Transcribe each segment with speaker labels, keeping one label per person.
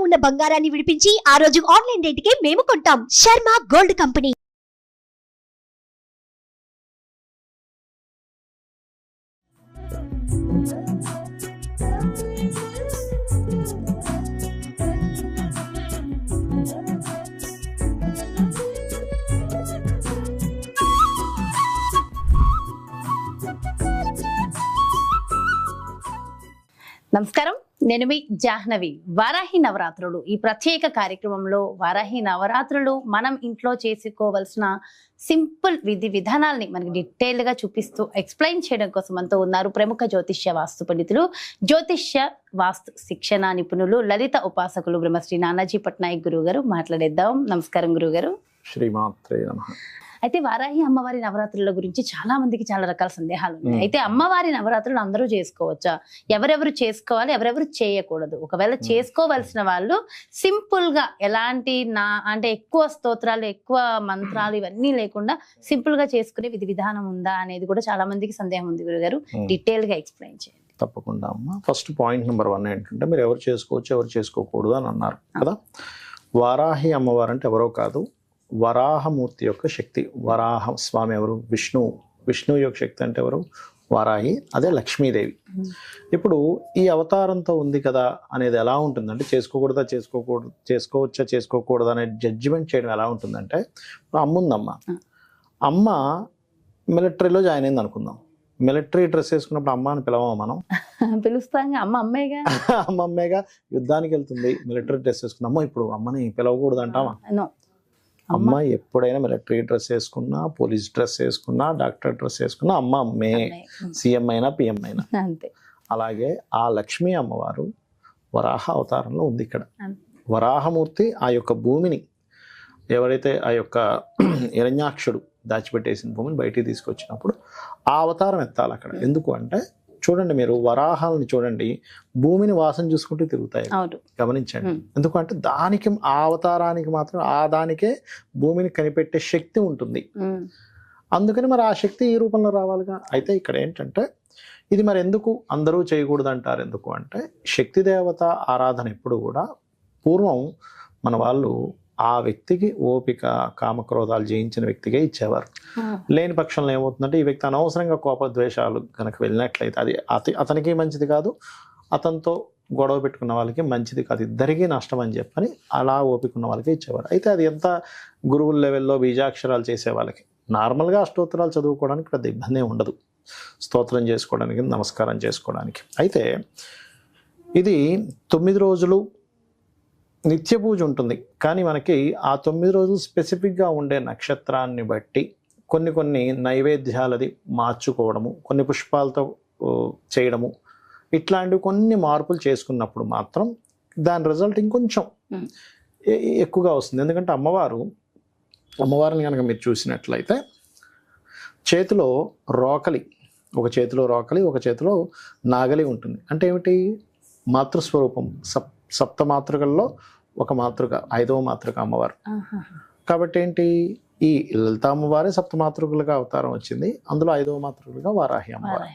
Speaker 1: ఉన్న బంగారాన్ని విడిపించి ఆ రోజు ఆన్లైన్ రేటుకే మేము కొంటాం. Sharma gold company.
Speaker 2: నమస్కారం, నేను మీ జాహ్నవి. వారాహి నవరాత్రులు ఈ ప్రత్యేక కార్యక్రమంలో వారాహి నవరాత్రులు మనం ఇంట్లో చేసుకోవాల్సిన సింపుల్ విధి విధానాలని మనకి డీటెయిల్ గా చూపిస్తూ ఎక్స్ప్లెయిన్ చేయడం కోసం అంతా ఉన్నారు ప్రముఖ జ్యోతిష్య వాస్తు పండితులు, జ్యోతిష్య వాస్తు శిక్షణ నిపుణులు, లలిత ఉపాసకులు బ్రహ్మశ్రీ నానాజీ పట్నాయక్ గురువు గారు. మాట్లాడేద్దాం. నమస్కారం గురువు గారు.
Speaker 3: శ్రీమాత్రే నమః.
Speaker 2: అయితే వారాహి అమ్మవారి నవరాత్రుల గురించి చాలా మందికి చాలా రకాల సందేహాలు ఉన్నాయి. అయితే అమ్మవారి నవరాత్రులు అందరూ చేసుకోవచ్చా? ఎవరెవరు చేసుకోవాలి, ఎవరెవరు చేయకూడదు? ఒకవేళ చేసుకోవలసిన వాళ్ళు సింపుల్ గా ఎలాంటి అంటే ఎక్కువ స్తోత్రాలు, ఎక్కువ మంత్రాలు ఇవన్నీ లేకుండా సింపుల్ గా చేసుకునే విధి విధానం ఉందా అనేది కూడా చాలా మందికి సందేహం ఉంది. గురుగారు, డీటెయిల్ గా ఎక్స్ప్లెయిన్ చేయండి.
Speaker 3: తప్పకుండా అమ్మ. ఫస్ట్ పాయింట్ నెంబర్ 1 ఏంటంటే, మీరు ఎవరు చేసుకోవచ్చు, ఎవరు చేసుకోకూడదు అని అన్నారు కదా. వారాహి అమ్మవారు అంటే ఎవరో కాదు, వరాహమూర్తి యొక్క శక్తి. వరాహ స్వామి ఎవరు? విష్ణువు యొక్క శక్తి అంటే ఎవరు? వారాహి. అదే లక్ష్మీదేవి. ఇప్పుడు ఈ అవతారంతో ఉంది కదా అనేది ఎలా ఉంటుందంటే, చేసుకోవచ్చా చేసుకోకూడదు అనే జడ్జిమెంట్ చేయడం ఎలా ఉంటుందంటే, అమ్మ ఉందమ్మ, అమ్మ మిలిటరీలో జాయిన్ అయింది అనుకుందాం. మిలిటరీ డ్రెస్ వేసుకున్నప్పుడు అమ్మ అని పిలవమా మనం?
Speaker 2: పిలుస్తాం. అమ్మేగా
Speaker 3: అమ్మేగా. యుద్ధానికి వెళ్తుంది, మిలిటరీ డ్రెస్ వేసుకున్నా, అమ్మ ఇప్పుడు అమ్మని పిలవకూడదు అంటామా? అమ్మ ఎప్పుడైనా మిలిటరీ డ్రెస్ వేసుకున్నా, పోలీస్ డ్రెస్ వేసుకున్నా, డాక్టర్ డ్రెస్ వేసుకున్నా అమ్మే. సీఎం అయినా పిఎం అయినా అంతే. అలాగే ఆ లక్ష్మీ అమ్మవారు వరాహ అవతారంలో ఉంది ఇక్కడ. వరాహమూర్తి ఆ యొక్క భూమిని, ఎవరైతే ఆ యొక్క హిరణ్యాక్షుడు దాచిపెట్టేసిన భూమిని బయటికి తీసుకొచ్చినప్పుడు ఆ అవతారం ఎత్తాలి అక్కడ. ఎందుకు అంటే, చూడండి మీరు వరాహాలని చూడండి, భూమిని వాసన చూసుకుంటూ తిరుగుతాయి, గమనించండి. ఎందుకంటే దానికి, ఆ అవతారానికి మాత్రం దానికే భూమిని కనిపెట్టే శక్తి ఉంటుంది. అందుకని మరి ఆ శక్తి ఈ రూపంలో రావాలిగా. అయితే ఇక్కడ ఏంటంటే, ఇది మరి ఎందుకు అందరూ చేయకూడదు అంటారు? ఎందుకు అంటే, శక్తి దేవత ఆరాధన ఎప్పుడు కూడా పూర్వం మన వాళ్ళు ఆ వ్యక్తికి ఓపిక, కామక్రోధాలు జయించిన వ్యక్తిగా ఇచ్చేవారు. లేని పక్షంలో ఏమవుతుందంటే, ఈ వ్యక్తి అనవసరంగా కోపద్వేషాలు కనుక వెళ్ళినట్లయితే అది అతనికి మంచిది కాదు, అతనితో గొడవ పెట్టుకున్న వాళ్ళకి మంచిది కాదు, ఇద్దరికీ నష్టం అని చెప్పని అలా ఓపిక ఉన్న వాళ్ళకి ఇచ్చేవారు. అయితే అది ఎంత గురువుల లెవెల్లో బీజాక్షరాలు చేసే వాళ్ళకి, నార్మల్గా స్తోత్రాలు చదువుకోవడానికి పెద్ద ఇబ్బంది ఉండదు, స్తోత్రం చేసుకోవడానికి, నమస్కారం చేసుకోవడానికి. అయితే ఇది 9 రోజులు నిత్య పూజ ఉంటుంది. కానీ మనకి ఆ 9 రోజులు స్పెసిఫిక్గా ఉండే నక్షత్రాన్ని బట్టి కొన్ని నైవేద్యాలది మార్చుకోవడము, కొన్ని పుష్పాలతో చేయడము, ఇట్లాంటివి కొన్ని మార్పులు చేసుకున్నప్పుడు మాత్రం దాని రిజల్ట్ ఇంకొంచెం ఎక్కువగా వస్తుంది. ఎందుకంటే అమ్మవారిని కనుక మీరు చూసినట్లయితే, చేతిలో రోకలి, ఒక చేతిలో రోకలి, ఒక చేతిలో నాగలి ఉంటుంది. అంటే ఏమిటి? మాతృస్వరూపం. సప్త మాతృకల్లో ఒక మాతృక, 5వ మాతృక అమ్మవారు. కాబట్టి ఏంటి, ఈ లలిత అమ్మవారే సప్తమాతృకులుగా అవతారం వచ్చింది, అందులో 5వ మాతృకులుగా వారాహి అమ్మవారు.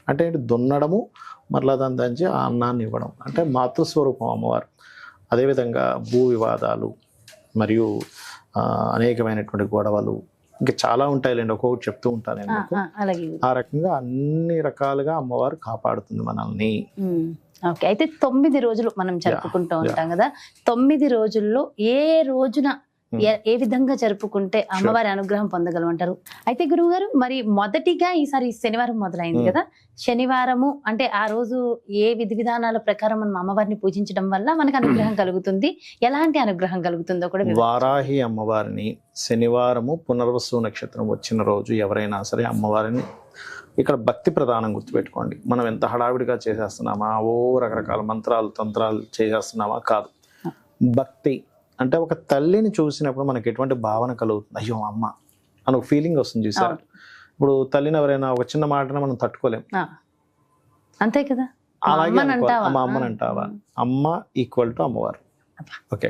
Speaker 3: అంటే ఏంటి? దున్నడము, మరలా దాని దంచి ఆ అన్నాన్ని ఇవ్వడం, అంటే మాతృస్వరూపం అమ్మవారు. అదేవిధంగా భూ వివాదాలు మరియు అనేకమైనటువంటి గొడవలు, ఇంకా చాలా ఉంటాయిలేండి, ఒక్కొక్కటి చెప్తూ ఉంటాను నేను. ఆ రకంగా అన్ని రకాలుగా అమ్మవారు కాపాడుతుంది మనల్ని.
Speaker 2: ఓకే. అయితే 9 రోజులు మనం జరుపుకుంటూ ఉంటాం కదా. 9 రోజుల్లో ఏ రోజున ఏ విధంగా జరుపుకుంటే అమ్మవారి అనుగ్రహం పొందగలమంటారు? అయితే గురువు గారు, మరి మొదటిగా ఈసారి శనివారం మొదలైంది కదా. శనివారము అంటే ఆ రోజు ఏ విధి విధానాల ప్రకారం మనం అమ్మవారిని పూజించడం వల్ల మనకు అనుగ్రహం కలుగుతుంది, ఎలాంటి అనుగ్రహం కలుగుతుందో కూడా.
Speaker 3: వారాహి అమ్మవారిని శనివారము పునర్వసు నక్షత్రం వచ్చిన రోజు ఎవరైనా సరే అమ్మవారిని, ఇక్కడ భక్తి ప్రధానం గుర్తుపెట్టుకోండి. మనం ఎంత హడావిడిగా చేసేస్తున్నామా, రకరకాల మంత్రాలు తంత్రాలు చేసేస్తున్నామా? కాదు. భక్తి అంటే ఒక తల్లిని చూసినప్పుడు మనకి ఎటువంటి భావన కలుగుతుంది? అయ్యో అమ్మ అని ఒక ఫీలింగ్ వస్తుంది, చూసారా? ఇప్పుడు తల్లిని ఎవరైనా ఒక చిన్న మాటను మనం తట్టుకోలేం,
Speaker 2: అంతే కదా.
Speaker 3: అలాగే అమ్మని అంటావా? అమ్మ ఈక్వల్ టు అమ్మవారు. ఓకే.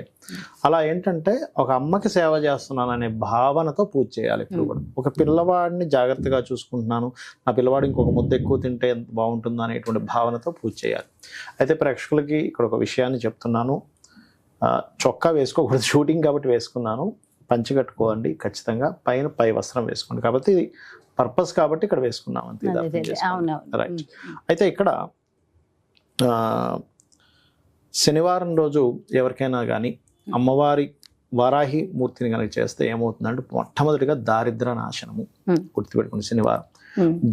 Speaker 3: అలా ఏంటంటే, ఒక అమ్మకి సేవ చేస్తున్నాను అనే భావనతో పూజ చేయాలి ఇప్పుడు కూడా. ఒక పిల్లవాడిని జాగ్రత్తగా చూసుకుంటున్నాను, నా పిల్లవాడు ఇంకొక ముద్ద ఎక్కువ తింటే బాగుంటుందో అనేటువంటి భావనతో పూజ చేయాలి. అయితే ప్రేక్షకులకి ఇక్కడ ఒక విషయాన్ని చెప్తున్నాను, చొక్కా వేసుకోకూడదు, షూటింగ్ కాబట్టి వేసుకున్నాను. పంచి కట్టుకోండి ఖచ్చితంగా, పై వస్త్రం వేసుకోండి. కాబట్టి ఇది పర్పస్ కాబట్టి ఇక్కడ వేసుకున్నాం అంతే. రైట్. అయితే ఇక్కడ శనివారం రోజు ఎవరికైనా కానీ అమ్మవారి వారాహి మూర్తిని కనుక చేస్తే ఏమవుతుందంటే మొట్టమొదటిగా దారిద్ర నాశనము. గుర్తుపెట్టుకుని శనివారం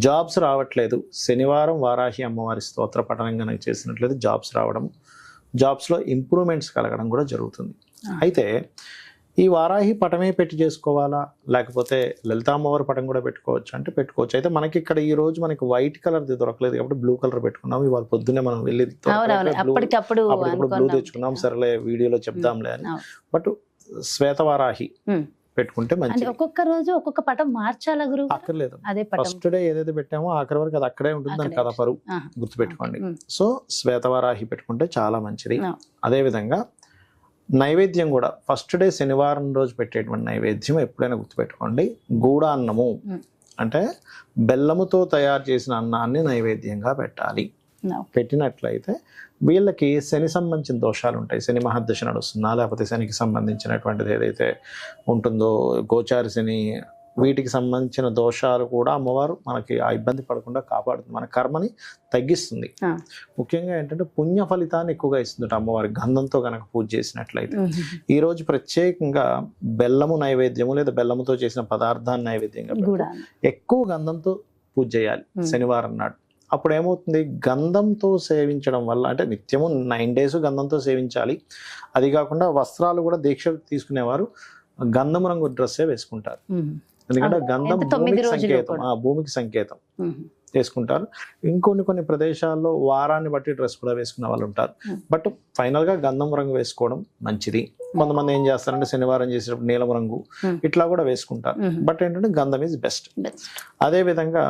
Speaker 3: జాబ్స్ రావట్లేదు, శనివారం వారాహి అమ్మవారి స్తోత్ర పఠనం కనుక చేసినట్లయితే జాబ్స్ రావడం, జాబ్స్లో ఇంప్రూవ్మెంట్స్ కలగడం కూడా జరుగుతుంది. అయితే ఈ వారాహి పటమే పెట్టి చేసుకోవాలా, లేకపోతే లలితామ్మవారి పటం కూడా పెట్టుకోవచ్చు అంటే పెట్టుకోవచ్చు. అయితే మనకి ఇక్కడ ఈ రోజు మనకి వైట్ కలర్ దొరకలేదు కాబట్టి బ్లూ కలర్ పెట్టుకున్నాం. ఇవాళ పొద్దున్నే మనం వెళ్ళి
Speaker 2: అప్పటికప్పుడు
Speaker 3: బ్లూ తెచ్చుకున్నాం, సరేలే వీడియోలో చెప్దాంలే అని. బట్ శ్వేత వారాహి పెట్టుకుంటే మంచిది.
Speaker 2: ఒక్కొక్క రోజు ఒక్కొక్క పటం మార్చాలా గురువు?
Speaker 3: అక్కర్లేదు, ఫస్ట్ డే ఏదైతే పెట్టామో ఆఖరి వరకు అది అక్కడే ఉంటుంది, దాని కథపరు గుర్తుపెట్టుకోండి. సో శ్వేతవారాహి పెట్టుకుంటే చాలా మంచిది. అదే విధంగా నైవేద్యం కూడా ఫస్ట్ డే శనివారం రోజు పెట్టేటువంటి నైవేద్యం ఎప్పుడైనా గుర్తుపెట్టుకోండి, గూడ అన్నము అంటే బెల్లముతో తయారు చేసిన అన్నాన్ని నైవేద్యంగా పెట్టాలి. పెట్టినట్లయితే వీళ్ళకి శని సంబంధించిన దోషాలు ఉంటాయి, శని మహర్దశ నడుస్తున్నా లేకపోతే శనికి సంబంధించినటువంటిది ఏదైతే ఉంటుందో గోచార శని, వీటికి సంబంధించిన దోషాలు కూడా అమ్మవారు మనకి ఆ ఇబ్బంది పడకుండా కాపాడుతుంది, మన కర్మని తగ్గిస్తుంది. ముఖ్యంగా ఏంటంటే పుణ్య ఫలితాన్ని ఎక్కువగా ఇస్తుంది అమ్మవారి గంధంతో కనుక పూజ చేసినట్లయితే. ఈ రోజు ప్రత్యేకంగా బెల్లము నైవేద్యము లేదా బెల్లముతో చేసిన పదార్థాన్ని నైవేద్యంగా ఎక్కువ గంధంతో పూజ చేయాలి శనివారం నాడు. అప్పుడు ఏమవుతుంది, గంధంతో సేవించడం వల్ల, అంటే నిత్యము 9 days గంధంతో సేవించాలి. అది కాకుండా వస్త్రాలు కూడా దీక్ష తీసుకునేవారు గంధం రంగు డ్రెస్సే వేసుకుంటారు, ఎందుకంటే గంధం భూమికి సంకేతం, భూమికి సంకేతం వేసుకుంటారు. కొన్ని ప్రదేశాల్లో వారాన్ని బట్టి డ్రెస్ కూడా వేసుకునే వాళ్ళు ఉంటారు. బట్ ఫైనల్ గా గంధం రంగు వేసుకోవడం మంచిది. కొంతమంది ఏం చేస్తారంటే శనివారం చేసేటప్పుడు నీలం రంగు ఇట్లా కూడా వేసుకుంటారు. బట్ ఏంటంటే గంధం ఈజ్ బెస్ట్. అదే విధంగా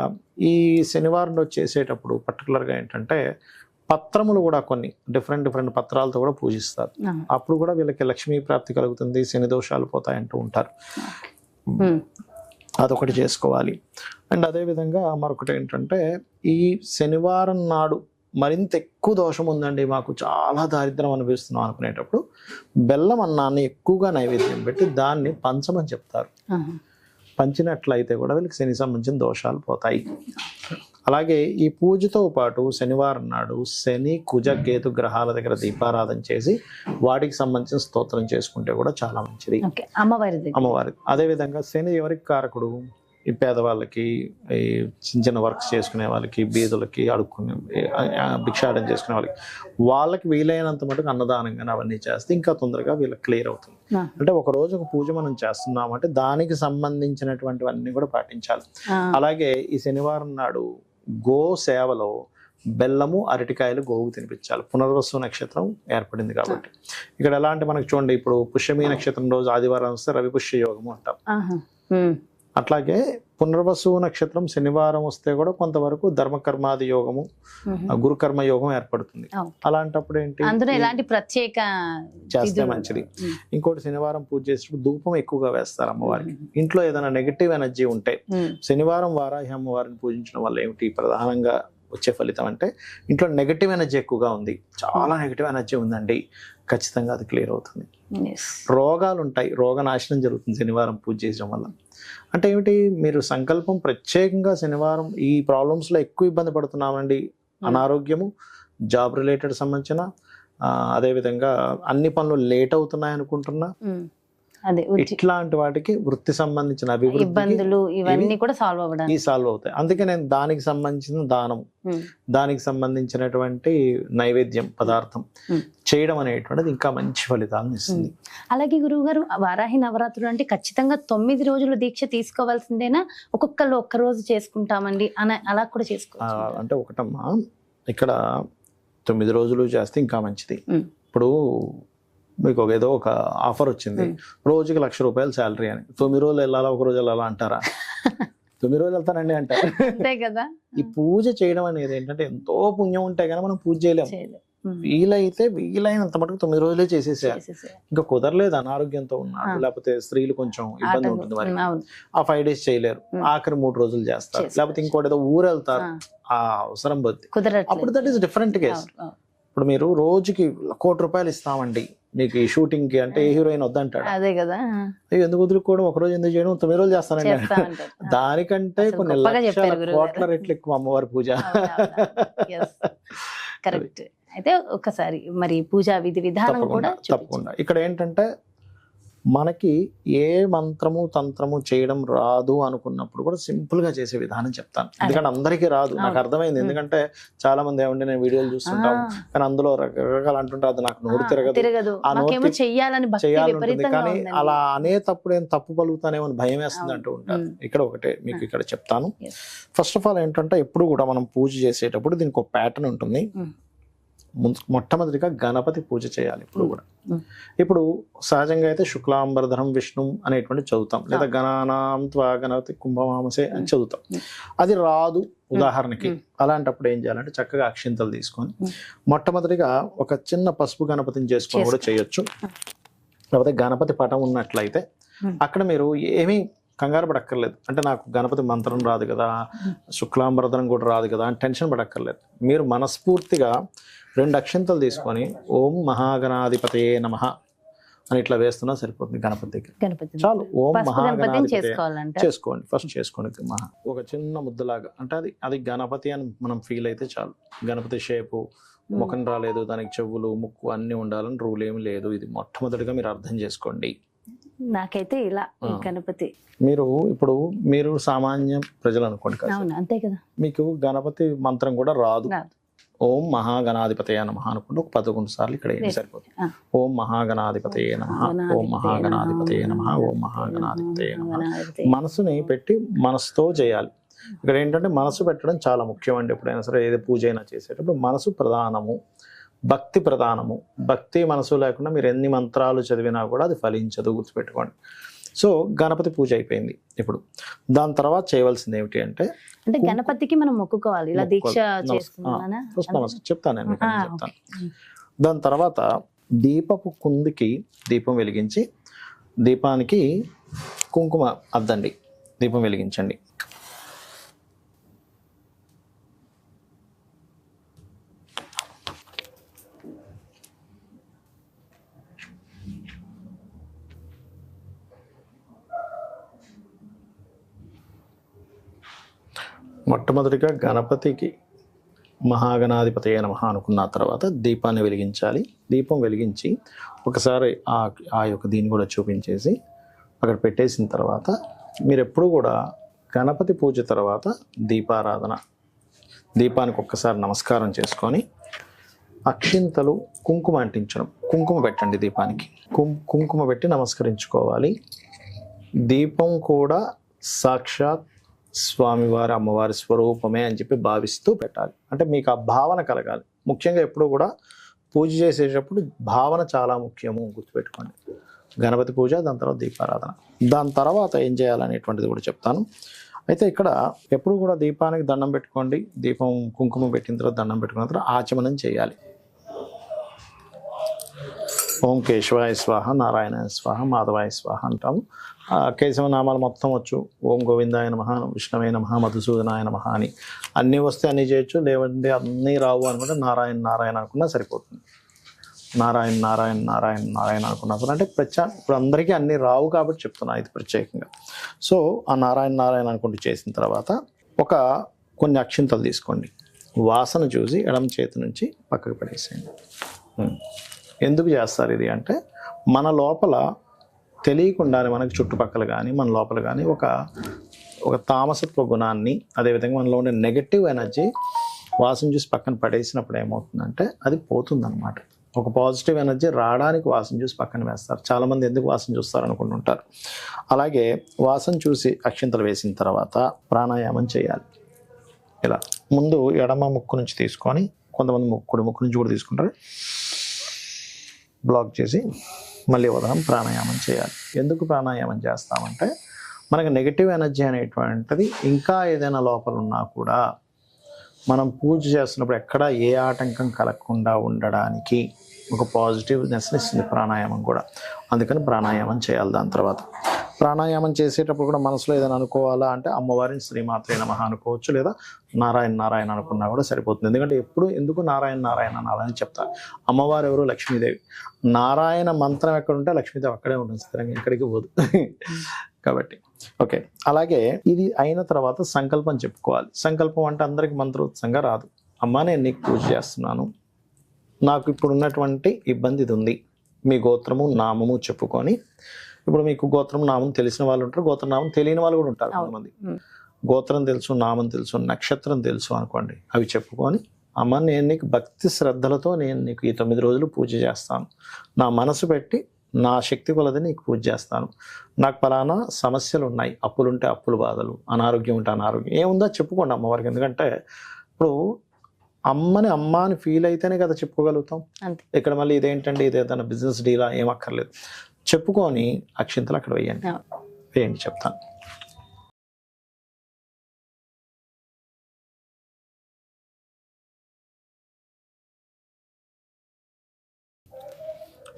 Speaker 3: ఈ శనివారం రోజు చేసేటప్పుడు పర్టికులర్ గా ఏంటంటే పత్రములు కూడా కొన్ని డిఫరెంట్ పత్రాలతో కూడా పూజిస్తారు. అప్పుడు కూడా వీళ్ళకి లక్ష్మీ ప్రాప్తి కలుగుతుంది, శని దోషాలు పోతాయంటూ ఉంటారు. అదొకటి చేసుకోవాలి. అండ్ అదేవిధంగా మరొకటి ఏంటంటే ఈ శనివారం నాడు మరింత ఎక్కువ దోషం ఉందండి, మాకు చాలా దారిద్రం అనిపిస్తున్నాం అనుకునేటప్పుడు బెల్లం అన్నాన్ని ఎక్కువగా నైవేద్యం పెట్టి దాన్ని పంచమని చెప్తారు. పంచినట్లయితే కూడా వీళ్ళకి శని సంబంధించిన దోషాలు పోతాయి. అలాగే ఈ పూజతో పాటు శనివారం నాడు శని కుజ కేతు గ్రహాల దగ్గర దీపారాధన చేసి వాటికి సంబంధించిన స్తోత్రం చేసుకుంటే కూడా చాలా మంచిది అమ్మవారి. అదే విధంగా శని ఎవరికి కారకుడు, ఈ పేదవాళ్ళకి, ఈ చిన్న వర్క్స్ చేసుకునే వాళ్ళకి, బీదులకి, అడుక్కునే భిక్షాటం చేసుకునే వాళ్ళకి వీలైనంత మటుకు అన్నదానంగా అవన్నీ చేస్తే ఇంకా తొందరగా వీళ్ళకి క్లియర్ అవుతుంది. అంటే ఒక రోజు ఒక పూజ మనం చేస్తున్నామంటే దానికి సంబంధించినటువంటివన్నీ కూడా పాటించాలి. అలాగే ఈ శనివారం నాడు గో సేవలో బెల్లము అరటికాయలు గోవు తినిపించాలి. పునర్వసు నక్షత్రం ఏర్పడింది కాబట్టి ఇక్కడ ఎలా అంటే మనకు చూడండి, ఇప్పుడు పుష్యమి నక్షత్రం రోజు ఆదివారం వస్తే రవి పుష్య యోగము అంటాం. అట్లాగే పునర్వసు నక్షత్రం శనివారం వస్తే కూడా కొంతవరకు ధర్మకర్మాది యోగము, గురుకర్మ యోగం ఏర్పడుతుంది. అలాంటప్పుడు ఏంటి
Speaker 2: ప్రత్యేక
Speaker 3: చేస్తే మంచిది. ఇంకోటి శనివారం పూజ చేసేటప్పుడు ధూపం ఎక్కువగా వేస్తారు అమ్మవారికి. ఇంట్లో ఏదైనా నెగటివ్ ఎనర్జీ ఉంటే శనివారం వారాహి అమ్మవారిని పూజించడం వల్ల ఏమిటి ప్రధానంగా వచ్చే ఫలితం అంటే ఇంట్లో నెగటివ్ ఎనర్జీ ఎక్కువగా ఉంది, చాలా నెగటివ్ ఎనర్జీ ఉందండి, ఖచ్చితంగా అది క్లియర్ అవుతుంది. రోగాలు ఉంటాయి, రోగ నాశనం జరుగుతుంది శనివారం పూజ చేయడం వల్ల. అంటే ఏమిటి, మీరు సంకల్పం ప్రత్యేకంగా శనివారం ఈ ప్రాబ్లమ్స్ లో ఎక్కువ ఇబ్బంది పడుతున్నామండి, అనారోగ్యము, జాబ్ రిలేటెడ్ సంబంధించిన, అదేవిధంగా అన్ని పనులు లేట్ అవుతున్నాయి అనుకుంటున్నా, ఇట్లాంటి వాటికి వృత్తి సంబంధించిన
Speaker 2: ఇబ్బందులు ఇవన్నీ కూడా
Speaker 3: సాల్వ్ అవుతాయి. అందుకే నేను దానికి సంబంధించిన దానం, దానికి సంబంధించినటువంటి నైవేద్యం పదార్థం చేయడం అనేటువంటిది ఇంకా మంచి ఫలితాలను ఇస్తుంది.
Speaker 2: అలాగే గురువు గారు, వారాహి నవరాత్రులు అంటే ఖచ్చితంగా 9 రోజులు దీక్ష తీసుకోవాల్సిందేనా, ఒక్కొక్కళ్ళు ఒక్క రోజు చేసుకుంటామండి అని అలా కూడా చేసుకోవచ్చు?
Speaker 3: అంటే ఒకటమ్మా, ఇక్కడ 9 రోజులు చేస్తే ఇంకా మంచిది. ఇప్పుడు మీకు ఏదో ఒక ఆఫర్ వచ్చింది, రోజుకి ₹1,00,000 శాలరీ అని, 9 రోజులు వెళ్ళాలా, ఒక రోజు వెళ్ళాలా అంటారా? 9 రోజులు వెళ్తానండి అంటారు. ఈ పూజ చేయడం అనేది ఏంటంటే ఎంతో పుణ్యం ఉంటే కానీ మనం పూజ చేయలేము. వీలైతే వీలైనంత మటుకు 9 రోజులే చేసేసేయాలి. ఇంకా కుదరలేదు, అనారోగ్యంతో ఉన్నాడు, లేకపోతే స్త్రీలు కొంచెం ఇబ్బంది ఉంటుంది వారికి, ఆ 5 days చేయలేరు, ఆఖరి 3 రోజులు చేస్తారు, లేకపోతే ఇంకోటి ఏదో ఊరు వెళ్తారు, ఆ అవసరం బద్ది, అప్పుడు దట్ ఈస్ డిఫరెంట్ కేసు. ఇప్పుడు మీరు రోజుకి ₹1,00,00,000 ఇస్తామండి మీకు ఈ షూటింగ్ కి అంటే ఏ హీరోయిన్ వద్దంటాడు.
Speaker 2: అదే కదా,
Speaker 3: ఎందుకు వదులుకోవడం, ఒక రోజు ఎందుకు చేయడం, 9 రోజులు చేస్తానండి.
Speaker 2: చేస్తా ఉంటారు.
Speaker 3: దానికంటే
Speaker 2: అసలు
Speaker 3: కొన్ని
Speaker 2: గొప్పగా
Speaker 3: లక్షల
Speaker 2: చెప్పారు గురువు గారు.
Speaker 3: కోట్ల రెట్లు ఎక్కువ అమ్మవారి పూజ.
Speaker 2: కరెక్ట్. అయితే ఒకసారి మరి పూజా విధి విధానం కూడా
Speaker 3: తప్పకుండా. ఇక్కడ ఏంటంటే మనకి ఏ మంత్రము తంత్రము చేయడం రాదు అనుకున్నప్పుడు కూడా సింపుల్ గా చేసే విధానం చెప్తాను. ఎందుకంటే అందరికీ రాదు, నాకు అర్థమైంది. ఎందుకంటే చాలా మంది ఏమంటే నేను వీడియోలు చూస్తుంటాం కానీ అందులో రకరకాలు అంటుంటారు, అది నాకు నోరు తిరగదు, ఆ నోరు చేయాలనుంటుంది కానీ అలా అనేటప్పుడు ఏం తప్పు పలుకుతానేమో అని భయం వేస్తుంది అంటూ ఉంటారు. ఇక్కడ ఒకటే మీకు ఇక్కడ చెప్తాను. ఫస్ట్ ఆఫ్ ఆల్ ఏంటంటే ఎప్పుడు కూడా మనం పూజ చేసేటప్పుడు దీనికి ఒక ప్యాటర్న్ ఉంటుంది. మొట్టమొదటిగా గణపతి పూజ చేయాలి ఇప్పుడు కూడా. ఇప్పుడు సహజంగా అయితే శుక్లాంబరధరం విష్ణు అనేటువంటి చదువుతాం, లేదా గణానాం త్వా గణపతి కుంభమామసే అని చదువుతాం. అది రాదు ఉదాహరణకి. అలాంటప్పుడు ఏం చేయాలంటే చక్కగా అక్షింతలు తీసుకొని మొట్టమొదటిగా ఒక చిన్న పసుపు గణపతిని చేసుకొని కూడా చేయొచ్చు. లేకపోతే గణపతి పటం ఉన్నట్లయితే అక్కడ మీరు ఏమీ కంగారు పడక్కర్లేదు. అంటే నాకు గణపతి మంత్రం రాదు కదా, శుక్లాంబరధరం కూడా రాదు కదా అని టెన్షన్ పడక్కర్లేదు. మీరు మనస్ఫూర్తిగా 2 అక్షింతలు తీసుకొని ఓం మహాగణాధిపతయే నమః అని ఇట్లా వేస్తున్నా సరిపోతుంది గణపతి దగ్గర. చాలు. ఓం మహాగణాధిపతయే చేసుకోండి, ఫస్ట్ చేసుకోండి. ఒక చిన్న ముద్దలాగా, అంటే అది గణపతి అని మనం ఫీల్ అయితే చాలు. గణపతి షేపు, ముఖం రాలేదు, దానికి చెవులు ముక్కు అన్ని ఉండాలని రూల్ ఏమి లేదు. ఇది మొట్టమొదటిగా మీరు అర్థం చేసుకోండి.
Speaker 2: నాకైతే ఇలా గణపతి
Speaker 3: మీరు సామాన్య ప్రజలు అనుకోండి కదా,
Speaker 2: అంతే కదా, మీకు
Speaker 3: గణపతి మంత్రం కూడా రాదు. ఓం మహాగణాధిపతయ నమః అనుకుంటే ఒక 11 సార్లు ఇక్కడ ఏం సరిపోతుంది. ఓం మహాగణాధిపతయ నమః, ఓం మహాగణాధిపతయ నమః, ఓం మహాగణాధిపతయ నమః. మనసుని పెట్టి మనసుతో చేయాలి. ఇక్కడ ఏంటంటే మనసు పెట్టడం చాలా ముఖ్యం అండి. ఎప్పుడైనా సరే ఏది పూజ అయినా చేసేటప్పుడు మనసు ప్రధానము, భక్తి ప్రధానము. భక్తి మనసు లేకుండా మీరు ఎన్ని మంత్రాలు చదివినా కూడా అది ఫలించదు, గుర్తుపెట్టుకోండి. సో గణపతి పూజ అయిపోయింది. ఇప్పుడు దాని తర్వాత చేయవలసింది ఏమిటి అంటే
Speaker 2: గణపతికి మనం మొక్కుకోవాలి. ఇలా దీక్ష చేస్తున్నానా
Speaker 3: చెప్తాను నేను, చెప్తాను. దాని తర్వాత దీపపు కుందికి దీపం వెలిగించి దీపానికి కుంకుమ అద్దండి, దీపం వెలిగించండి. మొట్టమొదటిగా గణపతికి మహాగణాధిపతయ నమః అనుకున్న తర్వాత దీపాన్ని వెలిగించాలి. దీపం వెలిగించి ఒకసారి ఆ యొక్క దీన్ని కూడా చూపించేసి అక్కడ పెట్టేసిన తర్వాత మీరు ఎప్పుడు కూడా గణపతి పూజ తర్వాత దీపారాధన, దీపానికి ఒక్కసారి నమస్కారం చేసుకొని అక్షింతలు కుంకుమ అంటించడం, కుంకుమ పెట్టండి దీపానికి. కుంకుమ పెట్టి నమస్కరించుకోవాలి. దీపం కూడా సాక్షాత్ స్వామివారి అమ్మవారి స్వరూపమే అని చెప్పి భావిస్తూ పెట్టాలి. అంటే మీకు ఆ భావన కలగాలి. ముఖ్యంగా ఎప్పుడు కూడా పూజ చేసేటప్పుడు భావన చాలా ముఖ్యము, గుర్తుపెట్టుకోండి. గణపతి పూజ, దాని తర్వాత దీపారాధన, దాని తర్వాత ఏం చేయాలనేటువంటిది కూడా చెప్తాను. అయితే ఇక్కడ ఎప్పుడు కూడా దీపానికి దండం పెట్టుకోండి. దీపం కుంకుమ పెట్టిన తర్వాత దండం పెట్టుకున్న తర్వాత ఆచమనం చేయాలి. ఓం కేశవాయ స్వాహ, నారాయణాయ స్వాహ, మాధవాయ స్వాహ అంటాము. కేశవ నామాలు మొత్తం వచ్చు. ఓం గోవిందాయ నమః, విష్ణవే నమః, మధుసూదనాయ నమః అని అన్నీ వస్తే అన్నీ చేయొచ్చు. లేవంటే అన్నీ రావు అనుకుంటే నారాయణ నారాయణ అనుకున్నా సరిపోతుంది. నారాయణ నారాయణ నారాయణ నారాయణ అనుకున్నప్పుడు అంటే ఇప్పుడు అందరికీ అన్నీ రావు కాబట్టి చెప్తున్నా ఇది ప్రత్యేకంగా. సో ఆ నారాయణ నారాయణ అనుకుంటూ చేసిన తర్వాత కొన్ని అక్షింతలు తీసుకోండి. వాసన చూసి ఎడమ చేతి నుంచి పక్కకు పడేసేయండి. ఎందుకు చేస్తారు ఇది అంటే మన లోపల తెలియకుండానే మనకి చుట్టుపక్కల కానీ మన లోపల కానీ ఒక తామసత్వ గుణాన్ని, అదేవిధంగా మనలో ఉండే నెగటివ్ ఎనర్జీ వాసన చూసి పక్కన పడేసినప్పుడు ఏమవుతుందంటే అది పోతుందన్నమాట. ఒక పాజిటివ్ ఎనర్జీ రావడానికి వాసన చూసి పక్కన వేస్తారు. చాలామంది ఎందుకు వాసన చూస్తారు అనుకుంటుంటారు. అలాగే వాసన చూసి అక్షింతలు వేసిన తర్వాత ప్రాణాయామం చేయాలి. ఇలా ముందు ఎడమ ముక్కు నుంచి తీసుకొని, కొంతమంది ముక్కు నుంచి కూడా తీసుకుంటారు, బ్లాక్ చేసి మళ్ళీ వదనం ప్రాణాయామం చేయాలి. ఎందుకు ప్రాణాయామం చేస్తామంటే మనకి నెగిటివ్ ఎనర్జీ అనేటువంటిది ఇంకా ఏదైనా లోపల ఉన్నా కూడా మనం పూజ చేస్తున్నప్పుడు ఎక్కడ ఏ ఆటంకం కలగకుండా ఉండడానికి ఒక పాజిటివ్నెస్ని ఇస్తుంది ప్రాణాయామం కూడా. అందుకని ప్రాణాయామం చేయాలి. దాని తర్వాత ప్రాణాయామం చేసేటప్పుడు కూడా మనసులో ఏదైనా అనుకోవాలా అంటే అమ్మవారిని శ్రీమాత్రే నమః అనుకోవచ్చు, లేదా నారాయణ నారాయణ అనుకున్నా కూడా సరిపోతుంది. ఎందుకంటే ఎప్పుడు ఎందుకు నారాయణ నారాయణ నారాయణ చెప్తారు. అమ్మవారు ఎవరు? లక్ష్మీదేవి. నారాయణ మంత్రం ఎక్కడ ఉంటే లక్ష్మీదేవి అక్కడే ఉంటుంది, స్థిరంగా ఎక్కడికి పోదు. కాబట్టి ఓకే. అలాగే ఇది అయిన తర్వాత సంకల్పం చెప్పుకోవాలి. సంకల్పం అంటే అందరికి మంత్రోత్సంగా రాదు. అమ్మా నేను నీకు పూజ చేస్తున్నాను, నాకు ఇప్పుడు ఉన్నటువంటి ఇబ్బంది ఇది ఉంది, మీ గోత్రము నామము చెప్పుకొని, ఇప్పుడు మీకు గోత్రం నామం తెలిసిన వాళ్ళు ఉంటారు, గోత్ర నామం తెలియని వాళ్ళు కూడా ఉంటారు కొంతమంది. గోత్రం తెలుసు, నామం తెలుసు, నక్షత్రం తెలుసు అనుకోండి, అవి చెప్పుకొని అమ్మ నేను నీకు భక్తి శ్రద్ధలతో నేను నీకు ఈ 9 రోజులు పూజ చేస్తాను, నా మనసు పెట్టి నా శక్తి కొలది నీకు పూజ చేస్తాను, నాకు పలానా సమస్యలు ఉన్నాయి, అప్పులుంటే అప్పులు బాధలు, అనారోగ్యం ఉంటే అనారోగ్యం, ఏముందో చెప్పుకోండి అమ్మవారికి. ఎందుకంటే ఇప్పుడు అమ్మని అమ్మ అని ఫీల్ అయితేనే కదా చెప్పుకోగలుగుతాం. ఇక్కడ మళ్ళీ ఇదేంటండి ఇది ఏదైనా బిజినెస్ డీలా ఏం అక్కర్లేదు, చెప్పుకొని అక్షింతలు అక్కడ వేయండి చెప్తాను.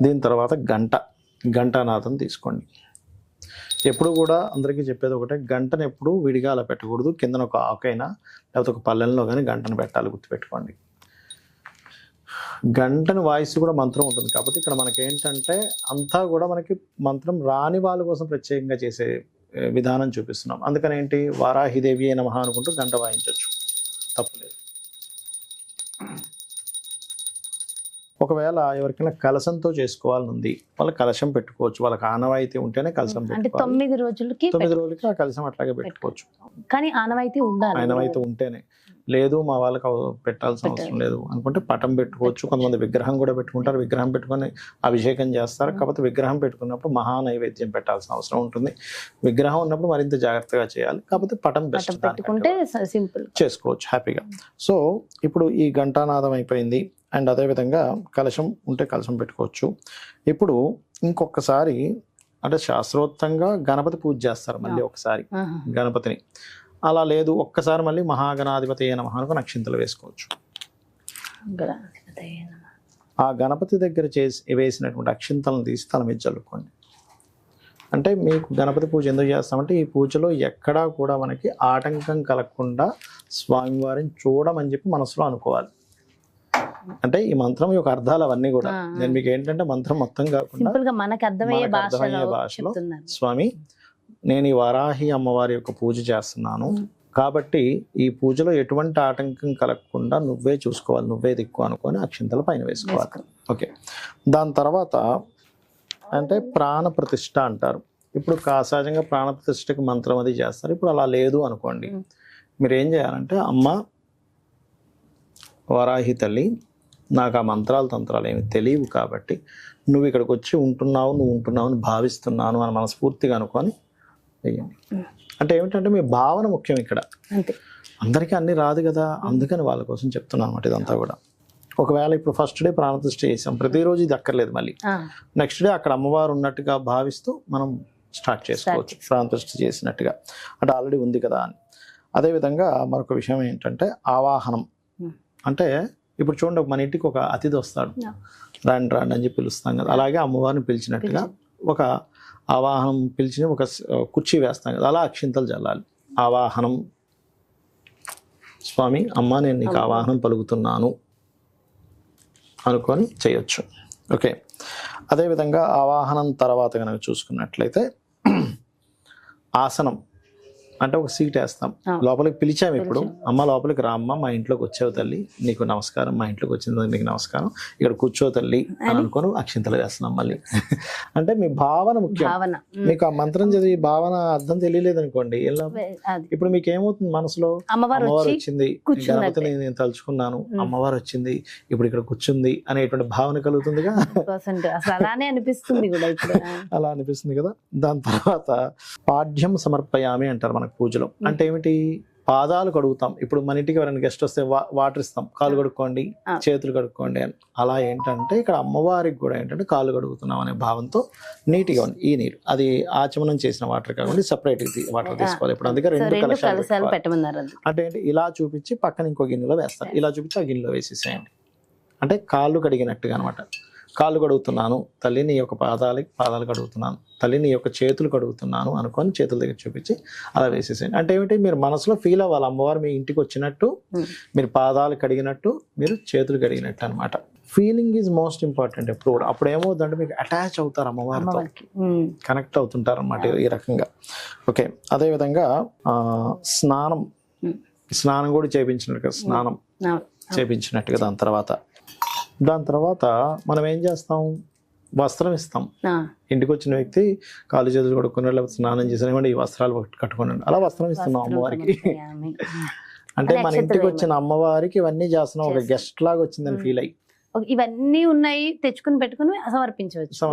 Speaker 3: దీని తర్వాత గంటానాదం తీసుకోండి. ఎప్పుడు కూడా అందరికీ చెప్పేది ఒకటే, గంటను ఎప్పుడు విడిగా అలా పెట్టకూడదు, కిందన ఒక ఆకైనా లేకపోతే ఒక పల్లెల్లో కానీ గంటను పెట్టాలి, గుర్తుపెట్టుకోండి. గంటను వాయిస్ కూడా మంత్రం ఉంటుంది. కాబట్టి ఇక్కడ మనకి ఏంటంటే అంతా కూడా మనకి మంత్రం రాని వాళ్ళ కోసం ప్రత్యేకంగా చేసే విధానం చూపిస్తున్నాం. అందుకని ఏంటి, వారాహిదేవి నమః అనుకుంటూ గంట వాయించవచ్చు, తప్పులేదు. ఒకవేళ ఎవరికైనా కలశంతో చేసుకోవాలని ఉంది, వాళ్ళ కలశం పెట్టుకోవచ్చు. వాళ్ళకి ఆనవాయితీ ఉంటేనే కలశం పెట్టుకోవాలి.
Speaker 2: 9 రోజులకి
Speaker 3: ఆ కలశం అట్లాగే పెట్టుకోవచ్చు.
Speaker 2: కానీ ఆనవాయితీ ఉండాలి.
Speaker 3: ఆనవాయితీ ఉంటేనే. లేదు మా వాళ్ళకి పెట్టాల్సిన అవసరం లేదు అనుకుంటే పటం పెట్టుకోవచ్చు. కొంతమంది విగ్రహం కూడా పెట్టుకుంటారు, విగ్రహం పెట్టుకొని అభిషేకం చేస్తారు. కాకపోతే విగ్రహం పెట్టుకున్నప్పుడు మహా నైవేద్యం పెట్టాల్సిన అవసరం ఉంటుంది. విగ్రహం ఉన్నప్పుడు మరింత జాగ్రత్తగా చేయాలి. కాకపోతే పటం బెస్ట్,
Speaker 2: పెట్టుకుంటే సింపుల్
Speaker 3: చేసుకోవచ్చు హ్యాపీగా. సో ఇప్పుడు ఈ ఘంటానాదం అయిపోయింది. అండ్ అదేవిధంగా కలశం ఉంటే కలశం పెట్టుకోవచ్చు. ఇప్పుడు ఇంకొకసారి అంటే శాస్త్రోక్తంగా గణపతి పూజ చేస్తారు మళ్ళీ ఒకసారి గణపతిని. అలా లేదు ఒక్కసారి మళ్ళీ మహాగణాధిపతి నమః అనుకుని అక్షింతలు వేసుకోవచ్చు. ఆ గణపతి దగ్గర వేసినటువంటి అక్షింతలను తీసి తల మీద చల్లుకోండి. అంటే మీకు గణపతి పూజ ఎందుకు చేస్తామంటే ఈ పూజలో ఎక్కడా కూడా మనకి ఆటంకం కలగకుండా స్వామివారిని చూడమని చెప్పి మనసులో అనుకోవాలి. అంటే ఈ మంత్రం యొక్క అర్థాలు అవన్నీ కూడా నేను మీకు ఏంటంటే మంత్రం మొత్తం కాకుండా
Speaker 2: మనకు అర్థమయ్యే
Speaker 3: భాషలో స్వామి నేను ఈ వారాహి అమ్మవారి యొక్క పూజ చేస్తున్నాను కాబట్టి ఈ పూజలో ఎటువంటి ఆటంకం కలగకుండా నువ్వే చూసుకోవాలి, నువ్వే దిక్కు అనుకొని అక్షింతల పైన వేసుకోవాలి. ఓకే. దాని తర్వాత అంటే ప్రాణ ప్రతిష్ఠ అంటారు. ఇప్పుడు సహజంగా ప్రాణ ప్రతిష్ఠకి మంత్రం అది చేస్తారు. ఇప్పుడు అలా లేదు అనుకోండి, మీరు ఏం చేయాలంటే అమ్మ వారాహి తల్లి నాకు ఆ మంత్రాలు తంత్రాలు ఏమి తెలియవు కాబట్టి నువ్వు ఇక్కడికి వచ్చి ఉంటున్నావు అని భావిస్తున్నాను అని మనస్ఫూర్తిగా అనుకొని వెయ్యండి. అంటే ఏమిటంటే మీ భావన ముఖ్యం ఇక్కడ. అందరికీ అన్ని రాదు కదా, అందుకని వాళ్ళ కోసం చెప్తున్నాను అనమాట ఇదంతా కూడా. ఒకవేళ ఇప్పుడు ఫస్ట్ డే ప్రాణప్రతిష్ఠ చేసాం, ప్రతిరోజు ఇది అక్కర్లేదు, మళ్ళీ నెక్స్ట్ డే అక్కడ అమ్మవారు ఉన్నట్టుగా భావిస్తూ మనం స్టార్ట్ చేసుకోవచ్చు ప్రాణప్రతిష్ఠ చేసినట్టుగా, అంటే ఆల్రెడీ ఉంది కదా అని. అదేవిధంగా మరొక విషయం ఏంటంటే ఆవాహనం. అంటే ఇప్పుడు చూడండి మన ఇంటికి ఒక అతిథి వస్తాడు, రాండి రాండి అని చెప్పి పిలుస్తాం కదా, అలాగే అమ్మవారిని పిలిచినట్టుగా ఒక ఆవాహనం పిలిచి ఒక కుర్చీ వేస్తాం కదా, అలా అక్షింతలు చల్లాలి. ఆవాహనం స్వామి అమ్మ నేను నీకు ఆవాహనం పలుకుతున్నాను అనుకొని చేయొచ్చు. ఓకే. అదేవిధంగా ఆవాహనం తర్వాత కనుక చూసుకున్నట్లయితే ఆసనం అంటే ఒక సీట్ వేస్తాం, లోపలికి పిలిచాము. ఇప్పుడు అమ్మ లోపలికి రా అమ్మ, మా ఇంట్లోకి వచ్చావు తల్లి, నీకు నమస్కారం, మా ఇంట్లోకి వచ్చిన నీకు నమస్కారం, ఇక్కడ కూర్చో తల్లి అని అనుకొని అక్షింతలు వేస్తున్నాం మళ్ళీ. అంటే మీ భావన ముఖ్యం. మీకు ఆ మంత్రం చదివి భావన అర్థం తెలియలేదు అనుకోండి, ఇప్పుడు మీకు ఏమవుతుంది మనసులో, అమ్మవారు వచ్చింది, గణపతిని నేను తలుచుకున్నాను, అమ్మవారు వచ్చింది, ఇప్పుడు ఇక్కడ కూర్చుంది అనేటువంటి భావన కలుగుతుందిగా,
Speaker 2: అలానే అనిపిస్తుంది కూడా,
Speaker 3: అలా అనిపిస్తుంది కదా. దాని తర్వాత పాఠ్యం సమర్పయామి అంటారు మన పూజలో. అంటే ఏమిటి, పాదాలు కడుగుతాం. ఇప్పుడు మన ఇంటికి ఎవరైనా గెస్ట్ వస్తే వాటర్ ఇస్తాం, కాలు కడుక్కోండి, చేతులు కడుక్కోండి అని. అలా ఏంటంటే ఇక్కడ అమ్మవారికి కూడా ఏంటంటే కాలు కడుగుతున్నాం అనే భావంతో నీట్గా ఉంది. ఈ నీరు అది ఆచమనం చేసిన వాటర్ కాకుండా సపరేట్ వాటర్ తీసుకోవాలి. ఇప్పుడు అందుకే 2 కలశాలు
Speaker 2: పెట్టమన్నారు.
Speaker 3: అంటే ఏంటి, ఇలా చూపించి పక్కన ఇంకో గిన్నెలో వేస్తారు, ఇలా చూపించి ఆ గిన్నెలో వేసేసేయండి. అంటే కాళ్ళు కడిగినట్టుగా అనమాట. కాళ్ళు కడుగుతున్నాను తల్లి, నీ యొక్క పాదాలు కడుగుతున్నాను తల్లి, నీ యొక్క చేతులు కడుగుతున్నాను అనుకొని చేతుల దగ్గర చూపించి అలా వేసేసేయండి. అంటే ఏమిటి, మీరు మనసులో ఫీల్ అవ్వాలి అమ్మవారు మీ ఇంటికి వచ్చినట్టు, మీరు పాదాలు కడిగినట్టు, మీరు చేతులు కడిగినట్టు అనమాట. Feeling is most important. ఎప్పుడు కూడా అప్పుడు ఏమవుతుందంటే మీకు అటాచ్ అవుతారు అమ్మవారితో, కనెక్ట్ అవుతుంటారు అనమాట ఈ రకంగా. ఓకే, అదేవిధంగా స్నానం కూడా చేయించినట్టుగా, స్నానం చేయించినట్టుగా. దాని తర్వాత మనం ఏం చేస్తాం, వస్త్రం ఇస్తాం. ఇంటికి వచ్చిన వ్యక్తి కాళ్ళు చేతులు కడుక్కున్నాడు, లేకపోతే స్నానం చేసిన ఈ వస్త్రాలు కట్టుకున్నాడు, అలా వస్త్రం ఇస్తున్నాం అమ్మవారికి. అంటే మన ఇంటికి వచ్చిన అమ్మవారికి ఇవన్నీ చేస్తున్నాం, ఒక గెస్ట్ లాగా వచ్చిందని ఫీల్ అయ్యి.
Speaker 2: ఇవన్నీ ఉన్నాయి, తెచ్చుకుని పెట్టుకుని సమర్పించవచ్చు.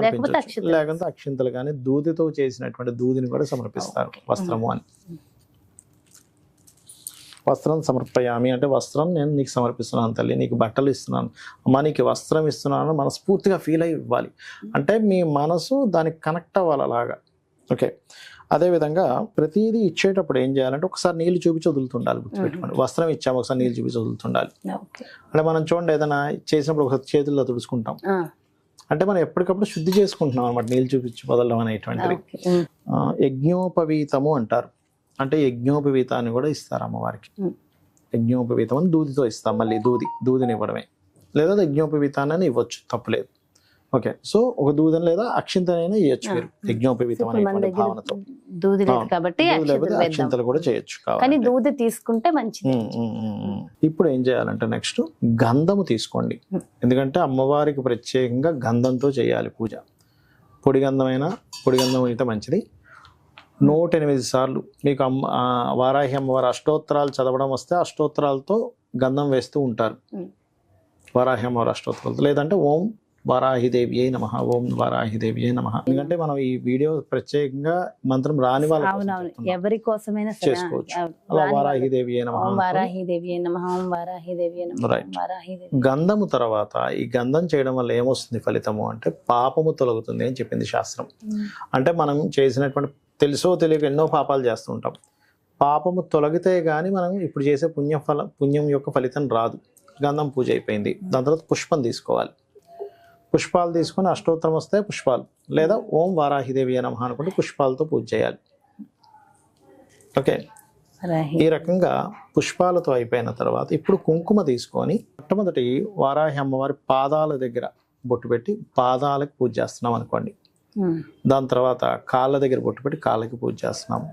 Speaker 3: లేకపోతే అక్షింతలు కానీ దూదితో చేసినటువంటి దూదిని కూడా సమర్పిస్తారు వస్త్రము అని. వస్త్రం సమర్పయామి అంటే వస్త్రం నేను నీకు సమర్పిస్తున్నాను తల్లి, నీకు బట్టలు ఇస్తున్నాను అమ్మ, నీకు వస్త్రం ఇస్తున్నాను మనస్ఫూర్తిగా ఫీల్ అయ్యి ఇవ్వాలి. అంటే మీ మనసు దానికి కనెక్ట్ అవ్వాలి అలాగా. ఓకే, అదేవిధంగా ప్రతిదీ ఇచ్చేటప్పుడు ఏం చేయాలంటే ఒకసారి నీళ్ళు చూపించి వదులుతుండాలి. గుర్తుపెట్టుకోండి, వస్త్రం ఇచ్చాము ఒకసారి నీళ్ళు చూపించి వదులుతుండాలి. అంటే మనం చూడండి ఏదైనా చేసినప్పుడు ఒకసారి చేతుల్లో తుడుచుకుంటాం, అంటే మనం ఎప్పటికప్పుడు శుద్ధి చేసుకుంటున్నాం అనమాట నీళ్ళు చూపించి వదలడం అనేటువంటిది. యజ్ఞోపవీతము అంటారు, అంటే యజ్ఞోపవీతాన్ని కూడా ఇస్తారు అమ్మవారికి. యజ్ఞోపవీతం అని దూదితో ఇస్తాం, మళ్ళీ దూదిని ఇవ్వడమే, లేదా యజ్ఞోపవీతాన్ని ఇవ్వచ్చు, తప్పులేదు. ఓకే, సో ఒక దూదని లేదా అక్షింతనైనా ఇవ్వచ్చు మీరు యజ్ఞోపవీతం అనేటువంటి భావనతో.
Speaker 2: దూది లేదు కాబట్టి
Speaker 3: అక్షింతలు కూడా చేయొచ్చు,
Speaker 2: కానీ దూది తీసుకుంటే మంచిది.
Speaker 3: ఇప్పుడు ఏం చేయాలంటే నెక్స్ట్ గంధము తీసుకోండి, ఎందుకంటే అమ్మవారికి ప్రత్యేకంగా గంధంతో చేయాలి పూజ. పొడి గంధం అయితే మంచిది. 108 సార్లు మీకు వారాహి అమ్మవారి అష్టోత్తరాలు చదవడం వస్తే అష్టోత్తరాలతో గంధం వేస్తూ ఉంటారు, వారాహి అమ్మవారి అష్టోత్తరాలతో. లేదంటే ఓం వారాహిదేవి అయి నమః, ఓం వారాహిదేవి అయి నమః. ఎందుకంటే మనం ఈ వీడియో ప్రత్యేకంగా మంత్రం రాని వాళ్ళ
Speaker 2: ఎవరి కోసమైనా
Speaker 3: చేసుకోవచ్చు. అలా వారాహిదేవి అయి నమః,
Speaker 2: వారాహిదేవి అయి నమః, వారాహిదేవి అయి నమః.
Speaker 3: గంధము తర్వాత ఈ గంధం చేయడం వల్ల ఏమొస్తుంది ఫలితము అంటే పాపము తొలగుతుంది అని చెప్పింది శాస్త్రం. అంటే మనం చేసినటువంటి తెలుసో తెలియక ఎన్నో పాపాలు చేస్తూ ఉంటాం, పాపము తొలగితే గానీ మనం ఇప్పుడు చేసే పుణ్యం యొక్క ఫలితం రాదు. గంధం పూజ అయిపోయింది, దాని తర్వాత పుష్పం తీసుకోవాలి. పుష్పాలు తీసుకొని అష్టోత్తరం వస్తే పుష్పాలు, లేదా ఓం వారాహిదేవి నమః అనుకుంటే పుష్పాలతో పూజ చేయాలి. ఓకే, ఈ రకంగా పుష్పాలతో అయిపోయిన తర్వాత ఇప్పుడు కుంకుమ తీసుకొని మొట్టమొదటి వారాహి అమ్మవారి పాదాల దగ్గర బొట్టు పెట్టి పాదాలకు పూజ చేస్తున్నాం అనుకోండి. దాని తర్వాత కాళ్ళ దగ్గర బొట్టు పెట్టి కాళ్ళకి పూజ చేస్తున్నాము.